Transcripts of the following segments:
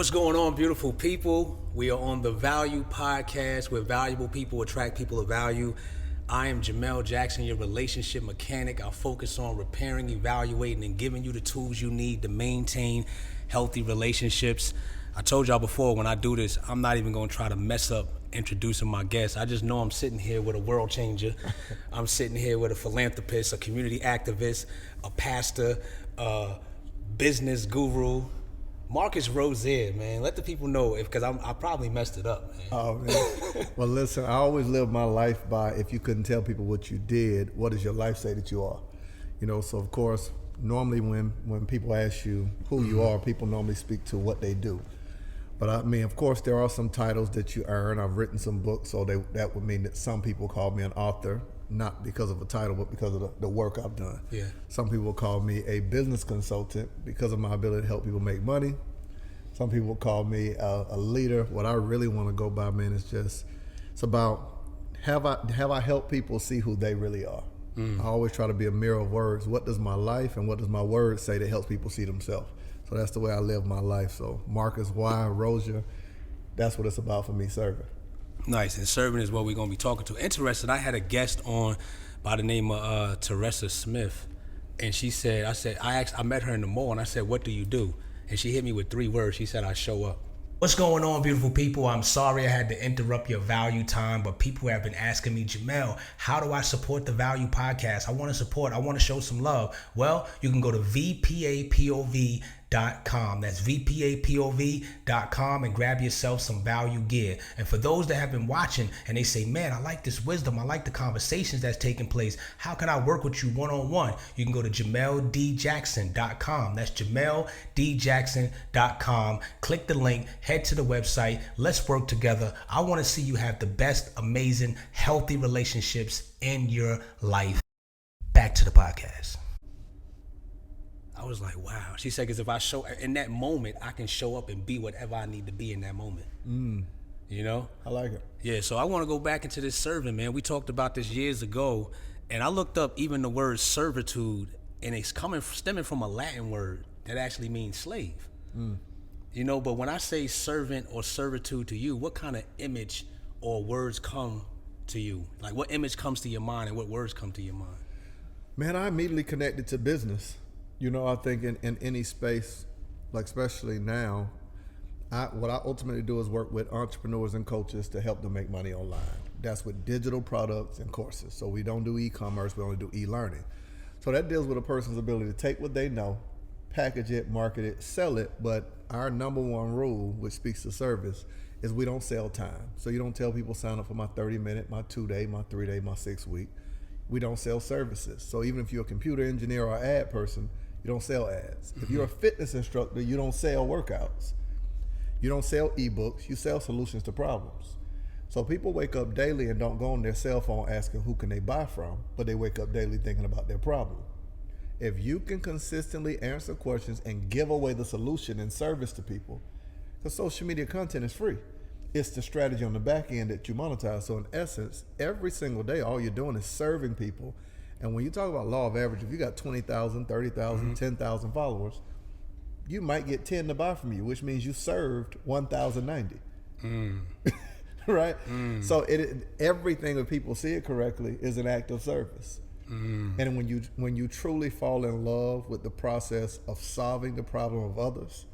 What's going on, beautiful people? We are on the Value Podcast, where valuable people attract people of value. I am Jamel Jackson, your relationship mechanic. I focus on repairing, evaluating, and giving you the tools you need to maintain healthy relationships. I told y'all before, when I do this, I'm not even going to try to mess up introducing my guests. I just know I'm sitting here with a world changer. I'm sitting here with a philanthropist, a community activist, a pastor, a business guru, Marcus Rosier, man. Let the people know, because I probably messed it up, man. Oh, man. Well, listen, I always live my life by, if you couldn't tell people what you did, what does your life say that you are? You know, so of course, normally when people ask you who you are, people normally speak to what they do. But I mean, of course, there are some titles that you earn. I've written some books, so that would mean that some people call me an author, not because of a title, but because of the work I've done. Yeah. Some people call me a business consultant because of my ability to help people make money. Some people call me a leader. What I really want to go by, man, is it's about have I helped people see who they really are. I always try to be a mirror of words. What does my life and what does my words say that helps people see themselves? So that's the way I live my life. So Marcus Rosier, that's what it's about for me, serving. Nice, and serving is what we're going to be talking to. Interesting, I had a guest on by the name of Teresa Smith, and she said, I met her in the mall, and I said, what do you do? And she hit me with 3 words. She said, I show up. What's going on, beautiful people? I'm sorry I had to interrupt your value time, but people have been asking me, Jamel, how do I support the Value Podcast? I want to show some love. Well, you can go to VPAPOV.com. That's VPAPOV.com and grab yourself some value gear. And for those that have been watching and they say, man, I like this wisdom, I like the conversations that's taking place, how can I work with you one-on-one? You can go to JamelDJackson.com. That's JamelDJackson.com. Click the link, head to the website. Let's work together. I want to see you have the best, amazing, healthy relationships in your life. Back to the podcast. I was like, wow. She said, because if I show in that moment, I can show up and be whatever I need to be in that moment. You know? I like it. Yeah, so I want to go back into this serving, man. We talked about this years ago, and I looked up even the word servitude, and it's stemming from a Latin word that actually means slave. You know, but when I say servant or servitude to you, what kind of image or words come to you? Like, what image comes to your mind and what words come to your mind? Man, I immediately connected to business. You know, I think in any space, like especially now, what I ultimately do is work with entrepreneurs and coaches to help them make money online. That's with digital products and courses. So we don't do e-commerce, we only do e-learning. So that deals with a person's ability to take what they know, package it, market it, sell it. But our number one rule, which speaks to service, is we don't sell time. So you don't tell people sign up for my 30-minute, my 2-day, my 3-day, my 6-week. We don't sell services. So even if you're a computer engineer or ad person, you don't sell ads. If you're a fitness instructor, you don't sell workouts. You don't sell ebooks, you sell solutions to problems. So people wake up daily and don't go on their cell phone asking who can they buy from, but they wake up daily thinking about their problem. If you can consistently answer questions and give away the solution and service to people, because social media content is free. It's the strategy on the back end that you monetize. So in essence, every single day, all you're doing is serving people. And when you talk about law of average, if you got 20,000, 30,000, 10,000 followers, you might get 10 to buy from you, which means you served 1,090. Right? So everything that people see it correctly is an act of service. And when you truly fall in love with the process of solving the problem of others,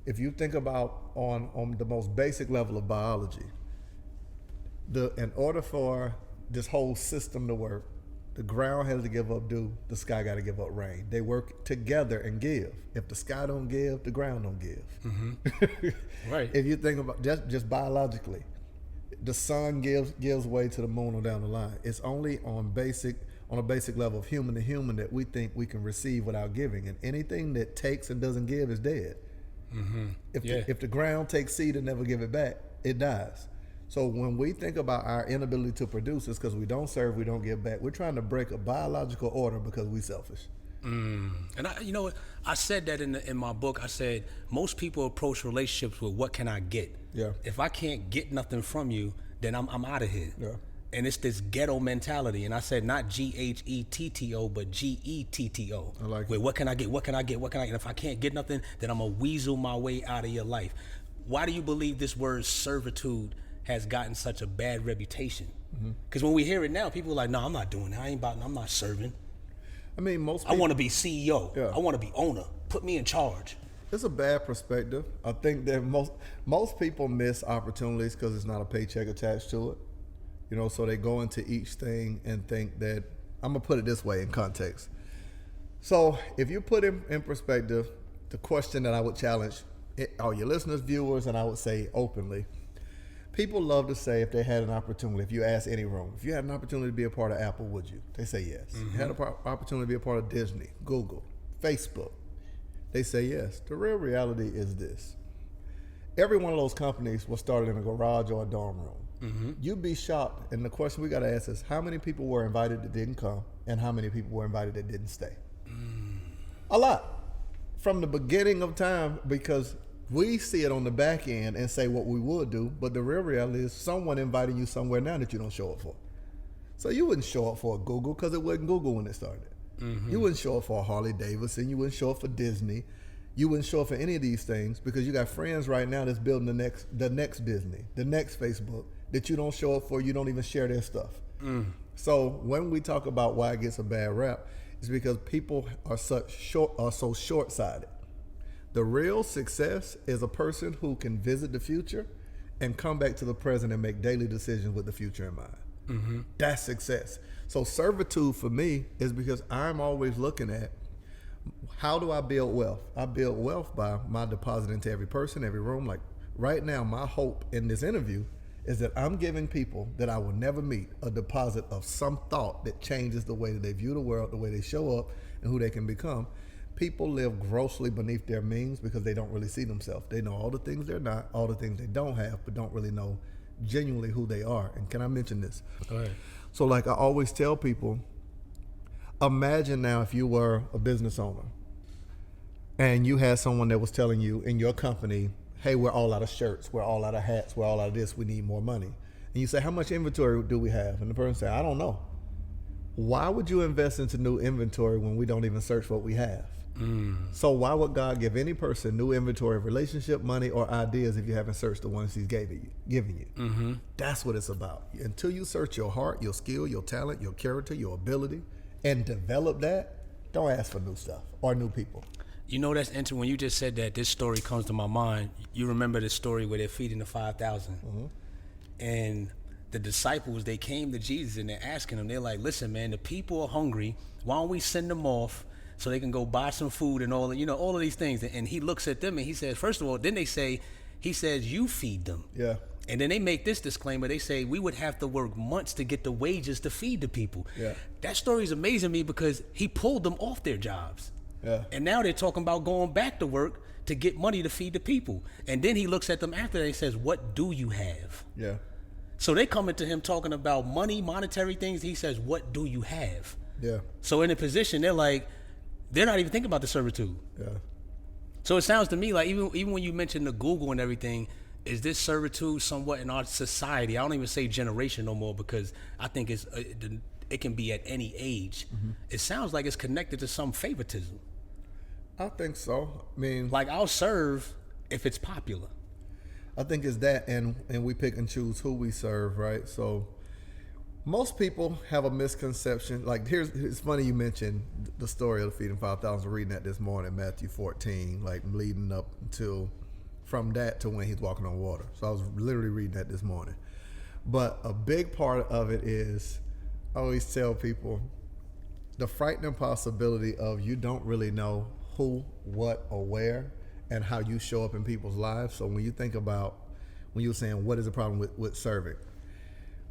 if you think about on the most basic level of biology, in order for this whole system to work, the ground has to give up dew, the sky got to give up rain. They work together and give. If the sky don't give, the ground don't give. Right. If you think about just biologically, the sun gives way to the moon on down the line. It's only on a basic level of human to human that we think we can receive without giving. And anything that takes and doesn't give is dead. If the ground takes seed and never give it back, it dies. So when we think about our inability to produce, it's because we don't serve, we don't give back. We're trying to break a biological order because we're selfish. And I said that in my book. I said most people approach relationships with what can I get. Yeah. If I can't get nothing from you, then I'm out of here. Yeah. and it's this ghetto mentality. And I said not GHETTO, but GETTO. I like Wait, it. what can I get? What can I get? What can I get? And if I can't get nothing, then I'm gonna weasel my way out of your life. Why do you believe this word servitude has gotten such a bad reputation? Because when we hear it now, people are like, "No, I'm not doing that. I'm not serving. I mean, most I people, want to be CEO. Yeah. I want to be owner. Put me in charge." it's a bad perspective. I think that most people miss opportunities because it's not a paycheck attached to it. You know, so they go into each thing and think that, I'm gonna put it this way in context. So if you put in perspective, the question that I would challenge all your listeners, viewers, and I would say openly, people love to say if they had an opportunity, if you ask any room, if you had an opportunity to be a part of Apple, would you? They say yes. You had an opportunity to be a part of Disney, Google, Facebook, they say yes. The real reality is this. Every one of those companies was started in a garage or a dorm room. You'd be shocked, and the question we got to ask is, how many people were invited that didn't come, and how many people were invited that didn't stay? A lot. From the beginning of time, because we see it on the back end and say what we would do, but the real reality is someone inviting you somewhere now that you don't show up for. So you wouldn't show up for a Google because it wasn't Google when it started. You wouldn't show up for a Harley Davidson. You wouldn't show up for Disney. You wouldn't show up for any of these things because you got friends right now that's building the next Disney, the next Facebook that you don't show up for. You don't even share their stuff. So when we talk about why it gets a bad rap, it's because people are so short-sighted. The real success is a person who can visit the future and come back to the present and make daily decisions with the future in mind. That's success. So servitude for me is because I'm always looking at, how do I build wealth? I build wealth by my deposit into every person, every room. Like right now, my hope in this interview is that I'm giving people that I will never meet a deposit of some thought that changes the way that they view the world, the way they show up, and who they can become. People live grossly beneath their means because they don't really see themselves. They know all the things they're not, all the things they don't have, but don't really know genuinely who they are. And can I mention this? Go ahead. So like I always tell people, imagine now if you were a business owner and you had someone that was telling you in your company, hey, we're all out of shirts, we're all out of hats, we're all out of this, we need more money. And you say, how much inventory do we have? And the person say, I don't know. Why would you invest into new inventory when we don't even search what we have? So why would God give any person new inventory of relationship, money, or ideas if you haven't searched the ones he's giving you? That's what it's about. Until you search your heart, your skill, your talent, your character, your ability, and develop that, don't ask for new stuff or new people. You know, that's interesting. When you just said that, this story comes to my mind. You remember the story where they're feeding the 5,000. And the disciples, they came to Jesus and they're asking him, they're like, listen, man, the people are hungry. Why don't we send them off so they can go buy some food and all of these things? And he looks at them and he says, first of all, then he says, you feed them. Yeah. And then they make this disclaimer. They say, we would have to work months to get the wages to feed the people. Yeah. That story is amazing to me because he pulled them off their jobs. Yeah. And now they're talking about going back to work to get money to feed the people. And then he looks at them after that and says, what do you have? Yeah. So they coming to him talking about money, monetary things. He says, what do you have? Yeah. So in a position, they're not even thinking about the servitude. Yeah. So it sounds to me like even when you mention the Google and everything, is this servitude somewhat in our society? I don't even say generation no more because I think it can be at any age. It sounds like it's connected to some favoritism. I think so. I mean, Like I'll serve if it's popular. I think it's that, and we pick and choose who we serve, right? So most people have a misconception. Like it's funny you mentioned the story of the feeding 5,000. Reading that this morning, Matthew 14, like leading up to from that to when he's walking on water. So I was literally reading that this morning. But a big part of it is, I always tell people, the frightening possibility of you don't really know who, what, or where, and how you show up in people's lives. So when you think about, when you were saying what is the problem with serving,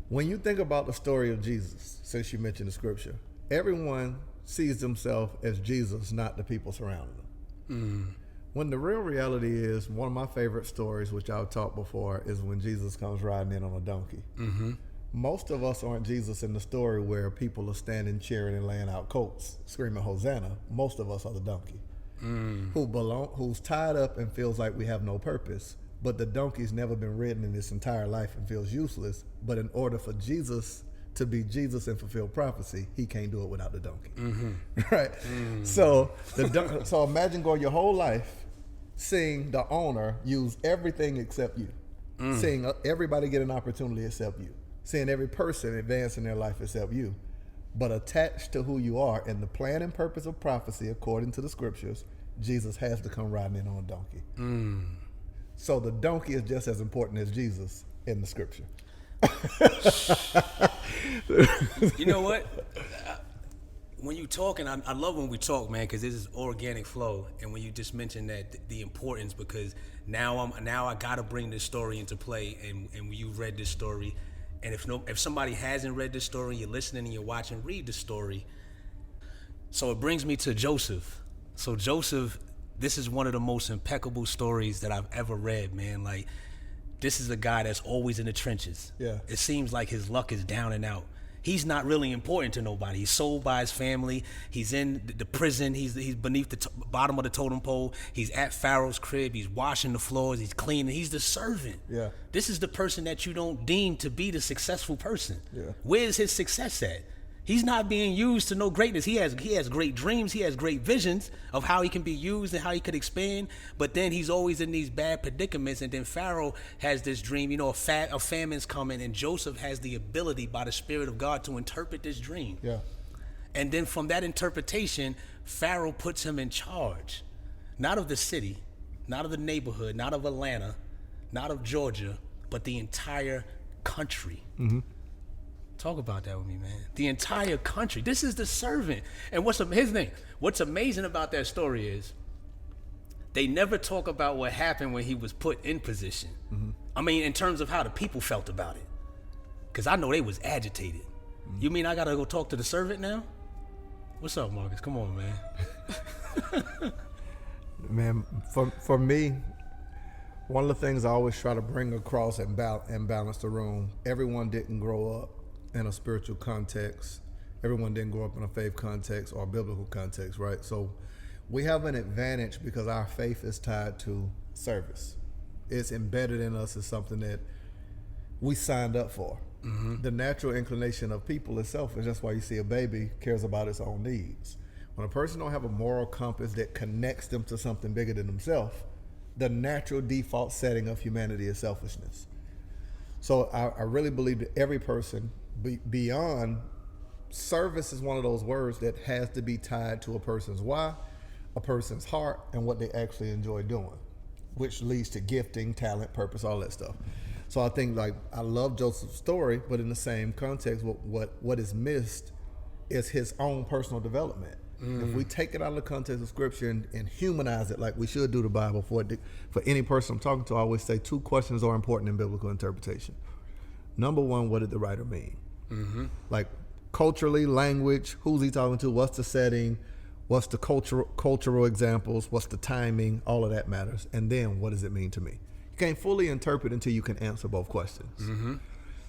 when you think about the story of Jesus, since you mentioned the scripture, everyone sees themselves as Jesus, not the people surrounding them. When the real reality is, one of my favorite stories, which I've taught before, is when Jesus comes riding in on a donkey. Most of us aren't Jesus in the story where people are standing, cheering, and laying out coats, screaming Hosanna. Most of us are the donkey, who's tied up and feels like we have no purpose. But the donkey's never been ridden in its entire life and feels useless. But in order for Jesus to be Jesus and fulfill prophecy, he can't do it without the donkey. Right? So so imagine going your whole life seeing the owner use everything except you. Seeing everybody get an opportunity except you. Seeing every person advance in their life except you. But attached to who you are and the plan and purpose of prophecy according to the scriptures, Jesus has to come riding in on a donkey. So the donkey is just as important as Jesus in the scripture. You know what? When you talk, and I love when we talk, man, because this is organic flow. And when you just mentioned that the importance, because now I gotta bring this story into play. And when you read this story, and if somebody hasn't read this story, you're listening and you're watching, read the story. So it brings me to Joseph. So Joseph, this is one of the most impeccable stories that I've ever read, man. Like, this is a guy that's always in the trenches. Yeah. It seems like his luck is down and out. He's not really important to nobody. He's sold by his family. He's in the prison. He's beneath the bottom of the totem pole. He's at Pharaoh's crib. He's washing the floors. He's cleaning. He's the servant. Yeah. This is the person that you don't deem to be the successful person. Yeah. Where's his success at? He's not being used to no greatness. He has great dreams. He has great visions of how he can be used and how he could expand. But then he's always in these bad predicaments. And then Pharaoh has this dream, you know, a famine's coming, and Joseph has the ability by the Spirit of God to interpret this dream. Yeah. And then from that interpretation, Pharaoh puts him in charge, not of the city, not of the neighborhood, not of Atlanta, not of Georgia, but the entire country. Talk about that with me, man. The entire country. This is the servant. And his name? What's amazing about that story is they never talk about what happened when he was put in position. I mean, in terms of how the people felt about it. Because I know they was agitated. You mean I got to go talk to the servant now? What's up, Marcus? Come on, man. Man, for me, one of the things I always try to bring across and balance the room, everyone didn't grow up in a spiritual context. Everyone didn't grow up in a faith context or a biblical context, right? So we have an advantage because our faith is tied to service. It's embedded in us as something that we signed up for. The natural inclination of people is selfish. That's why you see a baby cares about its own needs. When a person don't have a moral compass that connects them to something bigger than themselves, the natural default setting of humanity is selfishness. So I really believe that every person, beyond service, is one of those words that has to be tied to a person's why, a person's heart, and what they actually enjoy doing, which leads to gifting, talent, purpose, all that stuff. So I think, like, I love Joseph's story, but in the same context, what is missed is his own personal development. If we take it out of the context of scripture and humanize it like we should do the Bible, for any person I'm talking to, I always say 2 questions are important in biblical interpretation. Number 1, what did the writer mean? Like, culturally, language, who's he talking to, what's the setting, what's the cultural examples, what's the timing, all of that matters. And then, what does it mean to me? You can't fully interpret until you can answer both questions.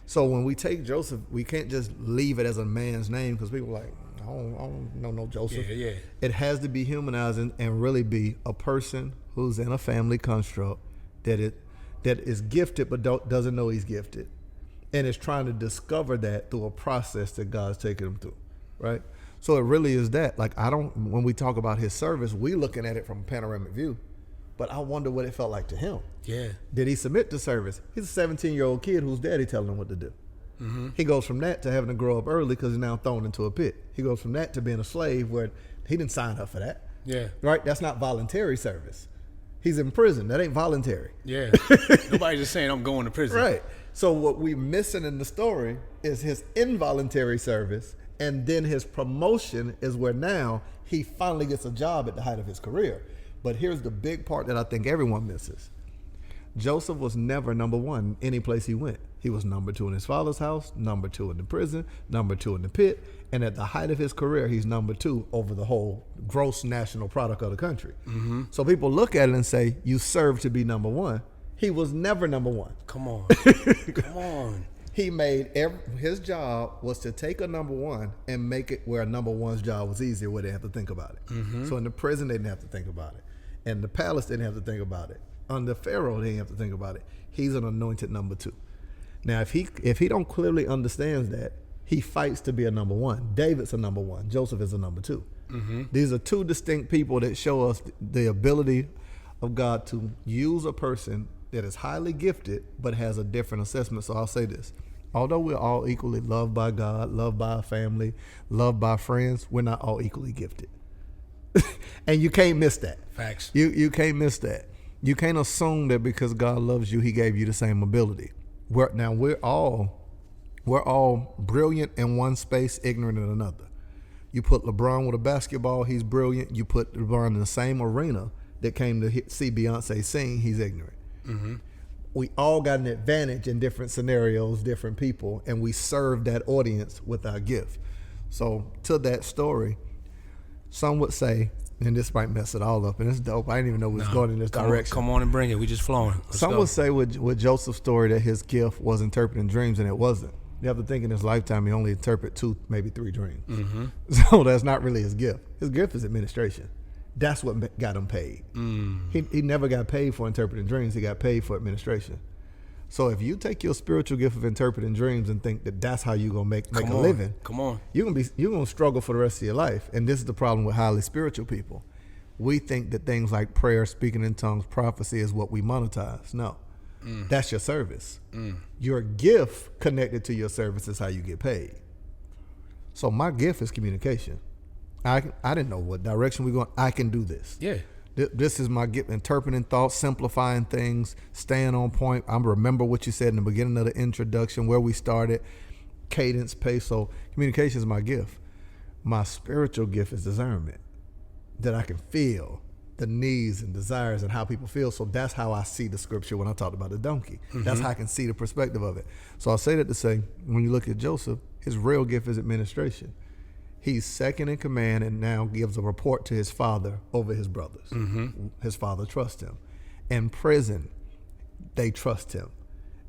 So when we take Joseph, we can't just leave it as a man's name, because people are like, I don't know no Joseph. Yeah. It has to be humanizing and really be a person who's in a family construct that is gifted but doesn't know he's gifted, and is trying to discover that through a process that God's taking him through, right? So it really is that. Like, when we talk about his service, we looking at it from a panoramic view, but I wonder what it felt like to him. Yeah. Did he submit to service? He's a 17-year-old kid whose daddy telling him what to do. He goes from that to having to grow up early because he's now thrown into a pit. He goes from that to being a slave where he didn't sign up for that. Yeah. Right? That's not voluntary service. He's in prison. That ain't voluntary. Yeah. Nobody's just saying I'm going to prison. Right. So what we're missing in the story is his involuntary service, and then his promotion is where now he finally gets a job at the height of his career. But here's the big part that I think everyone misses. Joseph was never number 1 any place he went. He was number 2 in his father's house, number 2 in the prison, number 2 in the pit, and at the height of his career, he's number 2 over the whole gross national product of the country. So people look at it and say, you serve to be number 1. He was never number 1. Come on. Come on. He made his job was to take a number 1 and make it where a number 1's job was easier, where they didn't have to think about it. So in the prison, they didn't have to think about it. In the palace, they didn't have to think about it. Under Pharaoh, they didn't have to think about it. He's an anointed number 2. Now, if he don't clearly understand that, He fights to be a number one. David's a number one. Joseph is a number two. These are two distinct people that show us the ability of God to use a person that is highly gifted but has a different assessment. So I'll say this. Although we're all equally loved by God, loved by our family, loved by friends, we're not all equally gifted. And you can't miss that. Facts. You can't miss that. You can't assume that because God loves you, he gave you the same ability. We're all brilliant in one space, ignorant in another. You put LeBron with a basketball, he's brilliant. You put LeBron in the same arena that came to see Beyonce sing, he's ignorant. We all got an advantage in different scenarios, different people, and we serve that audience with our gift. So to that story, some would say, and this might mess it all up, and it's dope. I didn't even know it was going in this direction. Come on and bring it. We just flowing. Some would say with Joseph's story that his gift was interpreting dreams, and it wasn't. You have to think in his lifetime he only interpreted 2, maybe 3 dreams. So that's not really his gift. His gift is administration. That's what got him paid. He never got paid for interpreting dreams. He got paid for administration. So if you take your spiritual gift of interpreting dreams and think that that's how you're gonna make a living, you're gonna struggle for the rest of your life. And this is the problem with highly spiritual people. We think that things like prayer, speaking in tongues, prophecy is what we monetize. No, that's your service. Your gift connected to your service is how you get paid. So my gift is communication. I didn't know what direction we're going. I can do this. Yeah. This is my gift, interpreting thoughts, simplifying things, staying on point. I remember what you said in the beginning of the introduction, where we started, cadence, pace. So communication is my gift. My spiritual gift is discernment, that I can feel the needs and desires and how people feel. So that's how I see the scripture when I talked about the donkey. That's how I can see the perspective of it. So I'll say that to say, when you look at Joseph, his real gift is administration. He's second in command and now gives a report to his father over his brothers. His father trusts him. In prison, they trust him.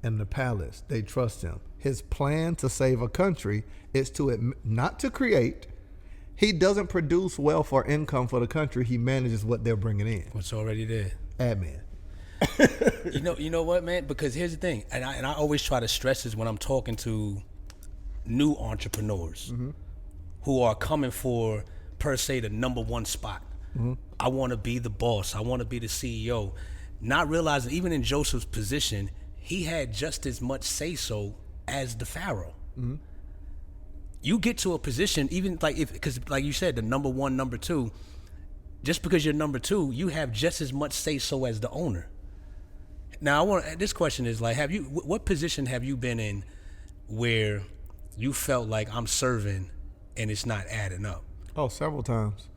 In the palace, they trust him. His plan to save a country is not to create. He doesn't produce wealth or income for the country. He manages what they're bringing in. What's already there. Admin. You know what, man? Because here's the thing, and I always try to stress this when I'm talking to new entrepreneurs who are coming for, per se, the number one spot. I want to be the boss. I want to be the CEO. Not realizing, even in Joseph's position, he had just as much say-so as the Pharaoh. You get to a position, even because like you said, the number one, number two, just because you're number two, you have just as much say-so as the owner. Now, this question is like, what position have you been in where you felt like I'm serving and it's not adding up? Oh, several times.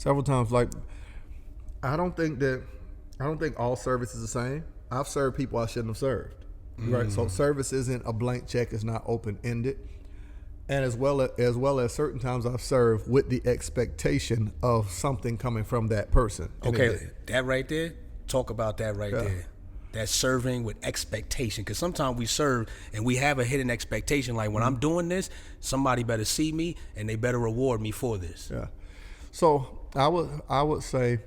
Like, I don't think all service is the same. I've served people I shouldn't have served. Right. So service isn't a blank check. It's not open-ended. And as well as certain times I've served with the expectation of something coming from that person. Okay, that right there, talk about that right there. That serving with expectation. Because sometimes we serve and we have a hidden expectation. Like, when I'm doing this, somebody better see me and they better reward me for this. Yeah. So I would say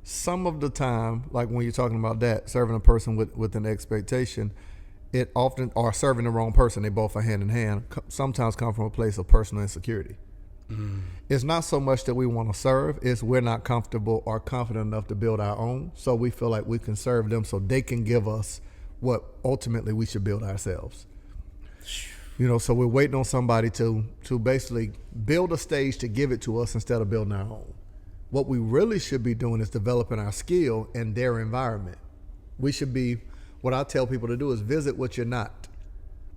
some of the time, like when you're talking about that, serving a person with an expectation, it often, or serving the wrong person, they both are hand in hand, sometimes come from a place of personal insecurity. It's not so much that we want to serve, it's we're not comfortable or confident enough to build our own, so we feel like we can serve them so they can give us what ultimately we should build ourselves. So we're waiting on somebody to basically build a stage to give it to us instead of building our own. What we really should be doing is developing our skill in their environment. What I tell people to do is visit what you're not.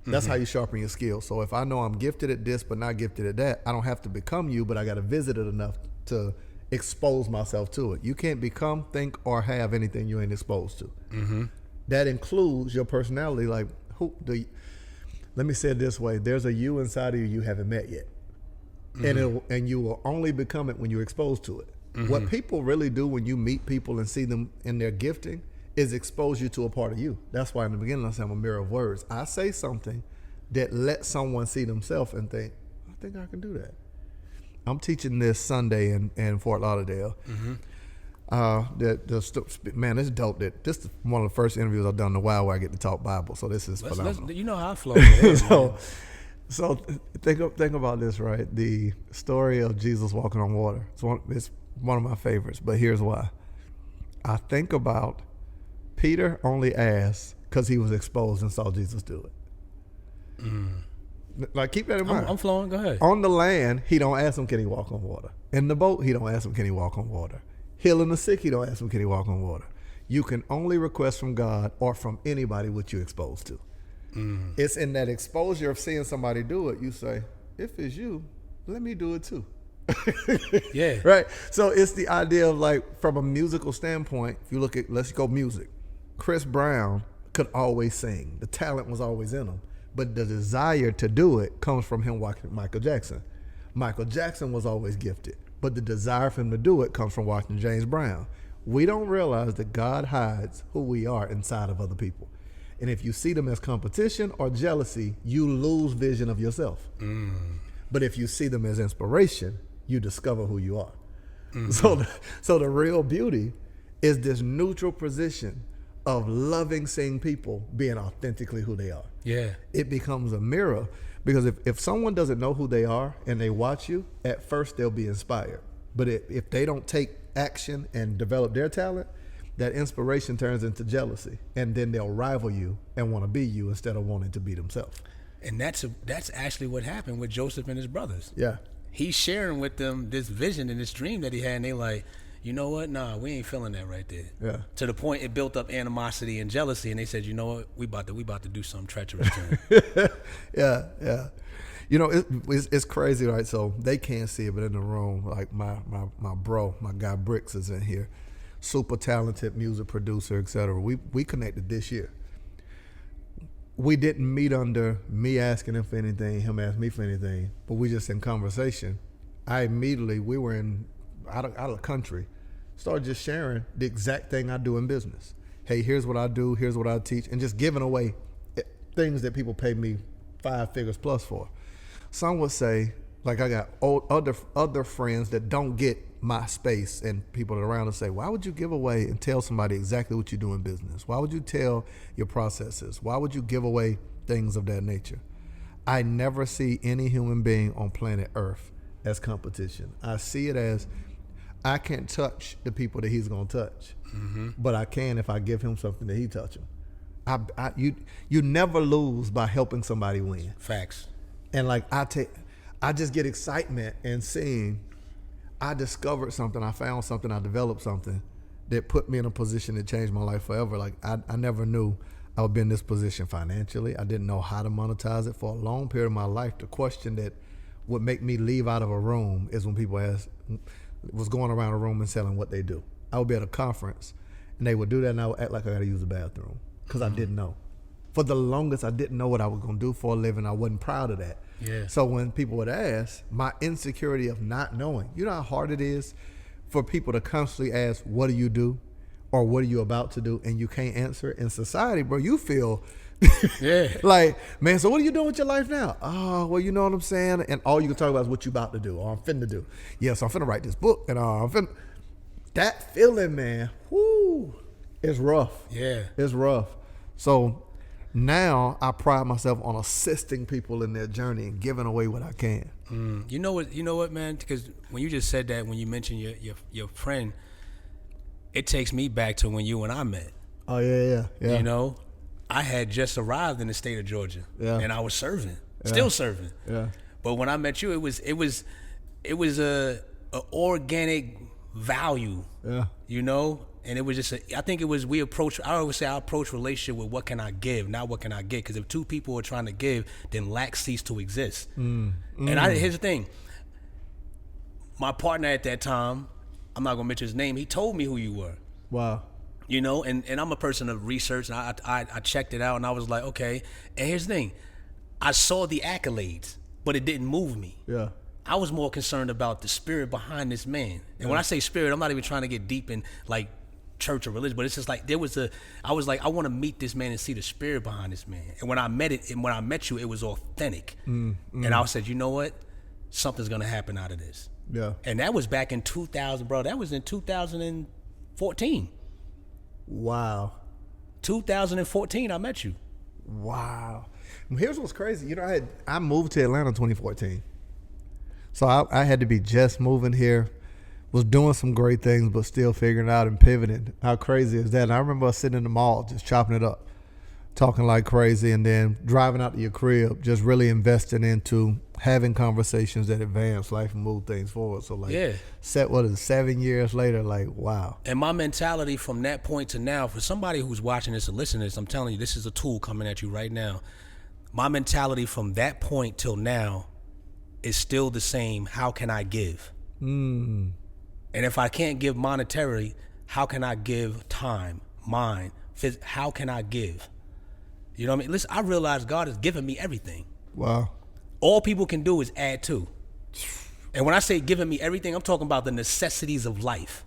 That's how you sharpen your skills. So if I know I'm gifted at this but not gifted at that, I don't have to become you, but I got to visit it enough to expose myself to it. You can't become, think, or have anything you ain't exposed to. That includes your personality. Like, let me say it this way. There's a you inside of you haven't met yet. And you will only become it when you're exposed to it. What people really do when you meet people and see them in their gifting is expose you to a part of you. That's why in the beginning I said I'm a mirror of words. I say something that lets someone see themselves and think, I think I can do that. I'm teaching this Sunday in Fort Lauderdale. Man, it's dope that this is one of the first interviews I've done in a while where I get to talk Bible. So this is phenomenal. You know how I flow. So think about this, right? The story of Jesus walking on water. It's one of my favorites, but here's why. I think about Peter only asked because he was exposed and saw Jesus do it. Like, keep that in mind. I'm flowing. Go ahead. On the land, he don't ask him, can he walk on water? In the boat, he don't ask him, can he walk on water? Healing the sick, he don't ask him, can he walk on water? You can only request from God or from anybody what you're exposed to. It's in that exposure of seeing somebody do it, you say, if it's you, let me do it too. Yeah. Right? So it's the idea of, like, from a musical standpoint, if you look at, let's go music. Chris Brown could always sing. The talent was always in him. But the desire to do it comes from him watching Michael Jackson. Michael Jackson was always gifted. But the desire for him to do it comes from watching James Brown. We don't realize that God hides who we are inside of other people. And if you see them as competition or jealousy, you lose vision of yourself. But if you see them as inspiration, you discover who you are. So the real beauty is this neutral position of loving seeing people being authentically who they are. Yeah. It becomes a mirror, because if someone doesn't know who they are and they watch you, at first they'll be inspired. But if they don't take action and develop their talent, that inspiration turns into jealousy, and then they'll rival you and want to be you instead of wanting to be themselves. And that's actually what happened with Joseph and his brothers. Yeah. He's sharing with them this vision and this dream that he had, and they like, you know what? Nah, we ain't feeling that right there. Yeah. To the point it built up animosity and jealousy, and they said, you know what? We about to do something treacherous to him. Yeah. You know, it's crazy, right? So they can't see it, but in the room, like my guy Bricks is in here. Super talented music producer, etc. We connected this year. We didn't meet under me asking him for anything, him asking me for anything, but we just in conversation. We were out of the country, started just sharing the exact thing I do in business. Hey, here's what I do, here's what I teach, and just giving away things that people pay me 5 figures plus for. Some would say, like, I got other friends that don't get my space, and people around us say, why would you give away and tell somebody exactly what you do in business? Why would you tell your processes? Why would you give away things of that nature? I never see any human being on planet Earth as competition. I see it as, I can't touch the people that he's going to touch, but I can if I give him something that he touch him. You never lose by helping somebody win. Facts. And like I just get excitement in seeing I discovered something, I found something, I developed something that put me in a position that changed my life forever. Like I never knew I would be in this position financially. I didn't know how to monetize it for a long period of my life. The question that would make me leave out of a room is when people was going around a room and selling what they do. I would be at a conference and they would do that, and I would act like I got to use the bathroom because I didn't know. For the longest, I didn't know what I was going to do for a living. I wasn't proud of that. Yeah. So when people would ask, my insecurity of not knowing, you know how hard it is for people to constantly ask, what do you do? Or what are you about to do? And you can't answer. In society, bro, you feel like, man, so what are you doing with your life now? Oh, well, you know what I'm saying? And all you can talk about is what you about to do or I'm finna do. Yeah, so I'm finna write this book. And that feeling, man, whoo, it's rough. Yeah. It's rough. So now I pride myself on assisting people in their journey and giving away what I can. You know what, man? Because when you just said that, when you mentioned your friend, it takes me back to when you and I met. Oh yeah. You know, I had just arrived in the state of Georgia, and I was serving, still serving. Yeah. But when I met you, it was a organic value. Yeah. You know. And it was just, I always say I approach relationship with what can I give, not what can I get. Because if two people are trying to give, then lack cease to exist. And here's the thing. My partner at that time, I'm not going to mention his name, he told me who you were. Wow. You know, and I'm a person of research, and I checked it out, and I was like, okay. And here's the thing. I saw the accolades, but it didn't move me. Yeah. I was more concerned about the spirit behind this man. And when I say spirit, I'm not even trying to get deep in, like, church or religion, but it's just like I was like, I want to meet this man and see the spirit behind this man. And when I met you, it was authentic. And I said, you know what? Something's gonna happen out of this. Yeah. And that was back in 2000, bro. That was in 2014. Wow. 2014, I met you. Wow. Here's what's crazy. You know, I moved to Atlanta in 2014. So I had to be just moving here, was doing some great things, but still figuring out and pivoting. How crazy is that? And I remember us sitting in the mall, just chopping it up, talking like crazy, and then driving out to your crib, just really investing into having conversations that advance life and move things forward. So like, 7 years later, like, wow. And my mentality from that point to now, for somebody who's watching this or listening to this, I'm telling you, this is a tool coming at you right now. My mentality from that point till now is still the same. How can I give? And if I can't give monetarily, how can I give time, mind, how can I give? You know what I mean? Listen, I realize God has given me everything. Wow. All people can do is add to. And when I say giving me everything, I'm talking about the necessities of life.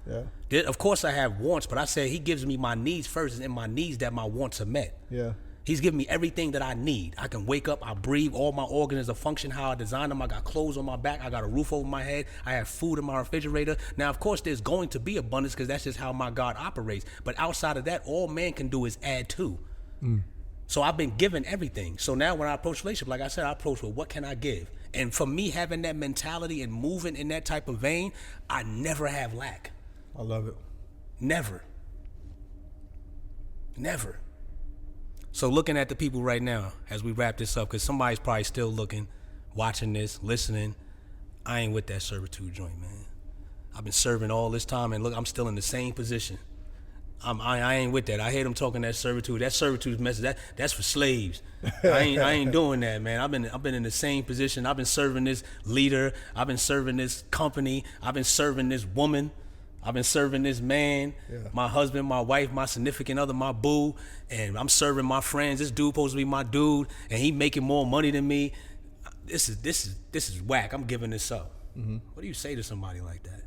Yeah. Of course I have wants, but I say he gives me my needs first, and in my needs that my wants are met. Yeah. He's giving me everything that I need. I can wake up, I breathe, all my organs are function how I designed them. I got clothes on my back, I got a roof over my head, I have food in my refrigerator. Now, of course, there's going to be abundance because that's just how my God operates. But outside of that, all man can do is add to. So I've been given everything. So now when I approach relationship, like I said, I approach with what can I give? And for me, having that mentality and moving in that type of vein, I never have lack. I love it. Never. So looking at the people right now as we wrap this up, because somebody's probably still looking, watching this, listening, I ain't with that servitude joint, man. I've been serving all this time, and look, I'm still in the same position. I ain't with that. I hear them talking that servitude. That servitude message, that's for slaves. I ain't doing that, man. I've been in the same position. I've been serving this leader. I've been serving this company. I've been serving this woman. I've been serving this man, my husband, my wife, my significant other, my boo, and I'm serving my friends. This dude supposed to be my dude, and he making more money than me. This is whack. I'm giving this up. What do you say to somebody like that?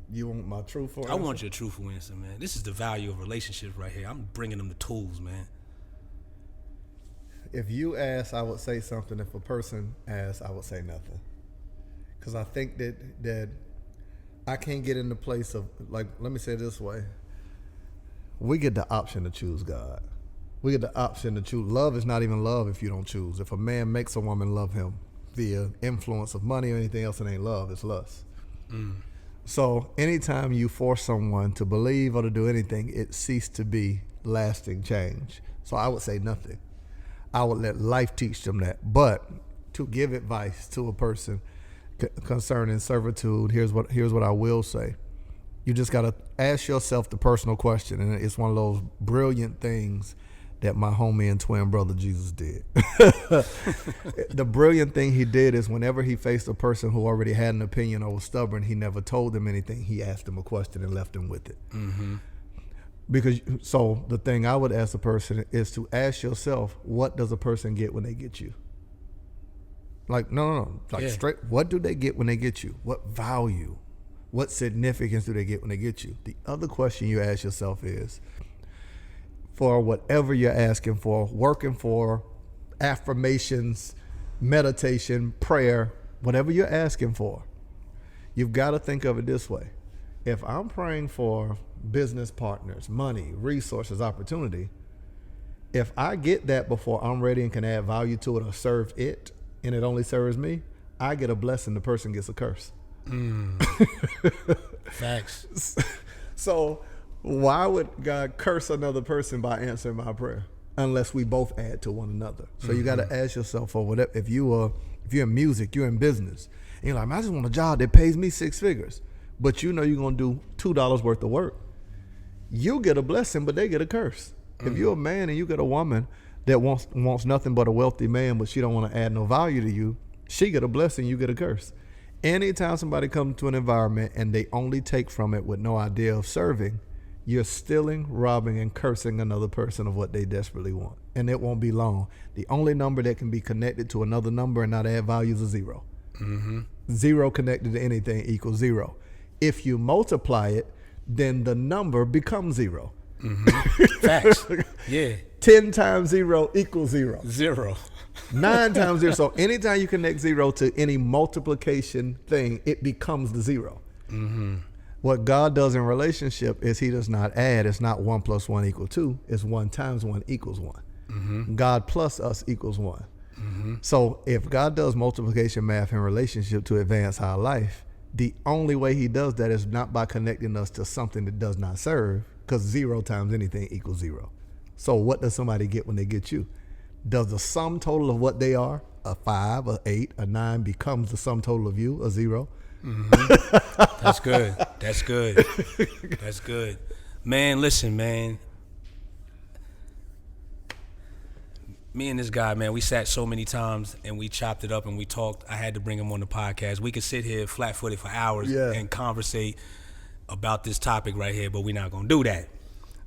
You want my truthful answer? I want your truthful answer, man. This is the value of relationships right here. I'm bringing them the tools, man. If you ask, I would say something. If a person asks, I would say nothing. Because I think that I can't get in the place of, like, let me say it this way. We get the option to choose God. We get the option to choose. Love is not even love if you don't choose. If a man makes a woman love him via influence of money or anything else, it ain't love, it's lust. So anytime you force someone to believe or to do anything, it ceased to be lasting change. So I would say nothing. I would let life teach them that. But to give advice to a person concerning servitude, here's what I will say. You just got to ask yourself the personal question, and it's one of those brilliant things that my homie and twin brother Jesus did. The brilliant thing he did is whenever he faced a person who already had an opinion or was stubborn, he never told them anything. He asked them a question and left them with it. Because so the thing I would ask a person is to ask yourself, what does a person get when they get you? Like, no. Like straight, what do they get when they get you? What value? What significance do they get when they get you? The other question you ask yourself is, for whatever you're asking for, working for, affirmations, meditation, prayer, whatever you're asking for, you've got to think of it this way. If I'm praying for business partners, money, resources, opportunity, if I get that before I'm ready and can add value to it or serve it, and it only serves me, I get a blessing, the person gets a curse. Facts. So why would God curse another person by answering my prayer unless we both add to one another? So you got to ask yourself, for whatever, if you're in music, you're in business, and you're like, I just want a job that pays me 6 figures, but you know you're going to do $2 worth of work. You get a blessing, but they get a curse. If you're a man and you get a woman that wants nothing but a wealthy man, but she don't want to add no value to you, she get a blessing, you get a curse. Anytime somebody comes to an environment and they only take from it with no idea of serving, you're stealing, robbing, and cursing another person of what they desperately want. And it won't be long. The only number that can be connected to another number and not add value is a 0. 0 connected to anything equals 0. If you multiply it, then the number becomes 0. Facts. Yeah. 10 times 0 equals 0. 0. 9 times 0. So anytime you connect 0 to any multiplication thing, it becomes the 0. What God does in relationship is he does not add. It's not 1 + 1 = 2. It's 1 times 1 equals 1. God plus us equals 1. So if God does multiplication math in relationship to advance our life, the only way he does that is not by connecting us to something that does not serve, because 0 times anything equals 0. So what does somebody get when they get you? Does the sum total of what they are, a 5, a 8, a 9, becomes the sum total of you, a 0? That's good. That's good. That's good. Man, listen, man. Me and this guy, man, we sat so many times and we chopped it up and we talked. I had to bring him on the podcast. We could sit here flat-footed for hours and conversate about this topic right here, but we're not going to do that.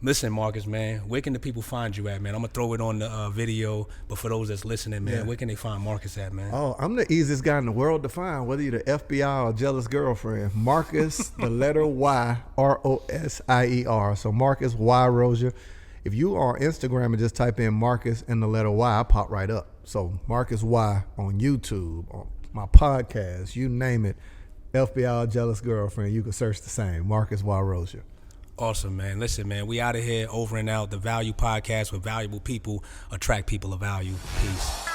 Listen, Marcus, man, where can the people find you at, man? I'm going to throw it on the video, but for those that's listening, man, where can they find Marcus at, man? Oh, I'm the easiest guy in the world to find, whether you're the FBI or jealous girlfriend. Marcus, the letter Y, Rosier. So Marcus Y. Rosier. If you are on Instagram and just type in Marcus and the letter Y, I pop right up. So Marcus Y on YouTube, on my podcast, you name it, FBI jealous girlfriend, you can search the same, Marcus Y. Rosier. Awesome, man. Listen, man, we out of here, over and out. The Value Podcast, with valuable people attract people of value. Peace.